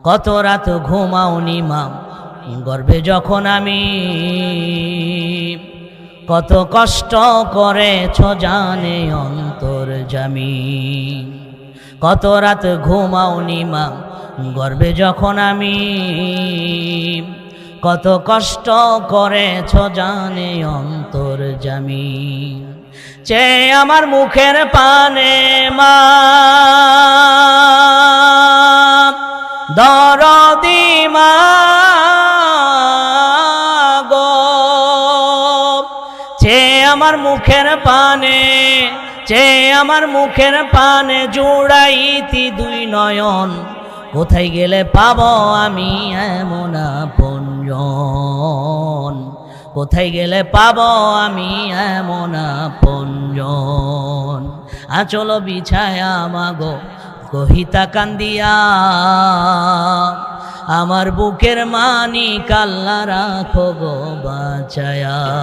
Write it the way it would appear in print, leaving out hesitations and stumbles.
কত রাত ঘুমাওনি মা গর্ভে যখন আমি, কত কষ্ট করেছ জানে অন্তর্যামী। কত রাত ঘুমাওনি মা গর্ভে যখন আমি, কত কষ্ট করেছ জানে অন্তর্যামী। চেয়ে আমার মুখের পানে মা দরদি মা গো, চেয়ে আমার মুখের পানে, চেয়ে আমার মুখের পানে জুড়াইতি দুই নয়ন, কোথায় গেলে পাবো আমি এমন আপনজন, কোথায় গেলে পাবো আমি এমন আপনজন। আঁচল বিছায়া মাগো কহিতা কান্দিয়া, আমার বুকের মানিক আল্লাহ রাখো গো বাঁচায়া।